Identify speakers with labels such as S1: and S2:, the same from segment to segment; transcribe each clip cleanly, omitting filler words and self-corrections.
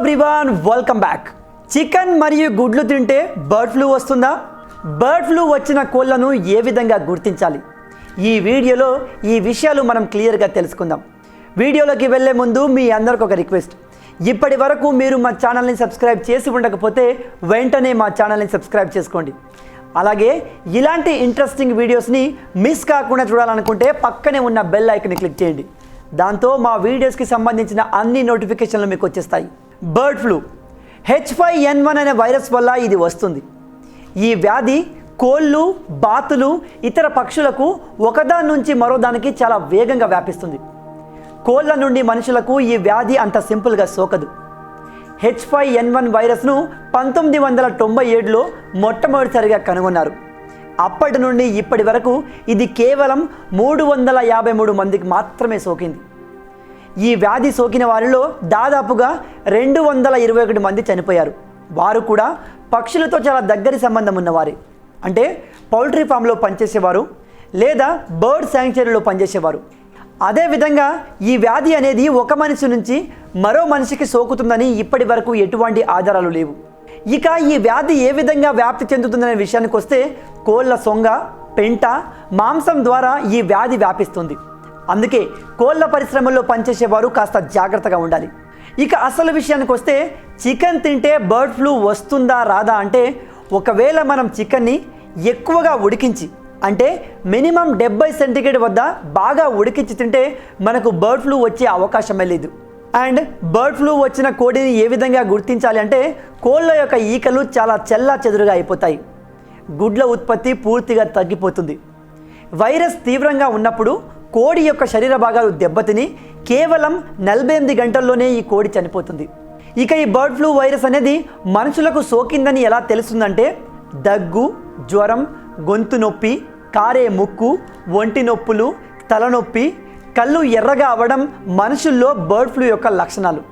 S1: Everyone, welcome back. Chicken మరియు గుడ్లు తింటే బర్డ్ ఫ్లూ వస్తుందా? బర్డ్ ఫ్లూ వచ్చిన కోళ్లను ఏ విధంగా గుర్తించాలి? ఈ వీడియోలో ఈ విషయాలు మనం క్లియర్గా తెలుసుకుందాం. వీడియోలోకి వెళ్ళే ముందు మీ అందరికి ఒక రిక్వెస్ట్, ఇప్పటి వరకు మీరు మా ఛానల్ని సబ్స్క్రైబ్ చేసి ఉండకపోతే వెంటనే మా ఛానల్ని సబ్స్క్రైబ్ చేసుకోండి. అలాగే ఇలాంటి ఇంట్రెస్టింగ్ వీడియోస్ని మిస్ కాకుండా చూడాలనుకుంటే పక్కనే ఉన్న బెల్ ఐకన్ని క్లిక్ చేయండి. దాంతో మా వీడియోస్కి సంబంధించిన అన్ని నోటిఫికేషన్లు మీకు వచ్చేస్తాయి. బర్డ్ ఫ్లూ H5N1 అనే వైరస్ వల్ల ఇది వస్తుంది. ఈ వ్యాధి కోళ్ళు, బాతులు, ఇతర పక్షులకు ఒకదాని నుంచి మరో దానికి చాలా వేగంగా వ్యాపిస్తుంది. కోళ్ళ నుండి మనుషులకు ఈ వ్యాధి అంత సింపుల్గా సోకదు. H5N1 వైరస్ను 1997లో మొట్టమొదటిసారిగా కనుగొన్నారు. అప్పటి నుండి ఇప్పటి వరకు ఇది కేవలం 353 మందికి మాత్రమే సోకింది. ఈ వ్యాధి సోకిన వారిలో దాదాపుగా 221 మంది చనిపోయారు. వారు కూడా పక్షులతో చాలా దగ్గరి సంబంధం ఉన్నవారే. అంటే పౌల్ట్రీ ఫామ్లో పనిచేసేవారు లేదా బర్డ్ శాంక్చురీలో పనిచేసేవారు. అదేవిధంగా ఈ వ్యాధి అనేది ఒక మనిషి నుంచి మరో మనిషికి సోకుతుందని ఇప్పటి వరకు ఎటువంటి ఆధారాలు లేవు. ఇక ఈ వ్యాధి ఏ విధంగా వ్యాప్తి చెందుతుందనే విషయానికి వస్తే కోళ్ళ సొంగ, పెంట, మాంసం ద్వారా ఈ వ్యాధి వ్యాపిస్తుంది. అందుకే కోళ్ళ పరిశ్రమల్లో పనిచేసేవారు కాస్త జాగ్రత్తగా ఉండాలి. ఇక అసలు విషయానికి వస్తే చికెన్ తింటే బర్డ్ ఫ్లూ వస్తుందా రాదా అంటే, ఒకవేళ మనం చికెన్ని ఎక్కువగా ఉడికించి అంటే మినిమం 70 సెంటీగ్రేడ్ వద్ద బాగా ఉడికించి తింటే మనకు బర్డ్ ఫ్లూ వచ్చే అవకాశమే లేదు. అండ్ బర్డ్ ఫ్లూ వచ్చిన కోడిని ఏ విధంగా గుర్తించాలి అంటే, కోళ్ళ యొక్క ఈకలు చాలా చెల్లా చెదురుగా అయిపోతాయి. గుడ్ల ఉత్పత్తి పూర్తిగా తగ్గిపోతుంది. వైరస్ తీవ్రంగా ఉన్నప్పుడు కోడి యొక్క శరీర భాగాలు దెబ్బతిని కేవలం 48 గంటల్లోనే ఈ కోడి చనిపోతుంది. ఇక ఈ బర్డ్ ఫ్లూ వైరస్ అనేది మనుషులకు సోకిందని ఎలా తెలుస్తుందంటే, దగ్గు, జ్వరం, గొంతు నొప్పి, కారే ముక్కు, ఒంటి నొప్పులు, తలనొప్పి, కళ్ళు ఎర్రగా అవ్వడం మనుషుల్లో బర్డ్ ఫ్లూ యొక్క లక్షణాలు.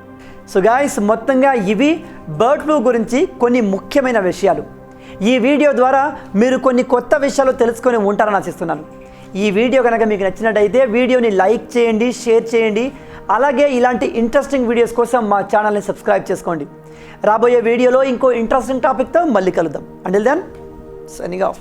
S1: సో గాయ్స్, మొత్తంగా ఇవి బర్డ్ ఫ్లూ గురించి కొన్ని ముఖ్యమైన విషయాలు. ఈ వీడియో ద్వారా మీరు కొన్ని కొత్త విషయాలు తెలుసుకొని ఉంటారని ఆశిస్తున్నాను. ఈ వీడియో కనుక మీకు నచ్చినట్టయితే వీడియోని లైక్ చేయండి, షేర్ చేయండి. అలాగే ఇలాంటి ఇంట్రెస్టింగ్ వీడియోస్ కోసం మా ఛానల్ని సబ్స్క్రైబ్ చేసుకోండి. రాబోయే వీడియోలో ఇంకో ఇంట్రెస్టింగ్ టాపిక్తో మళ్ళీ కలుద్దాం. Until then, signing of.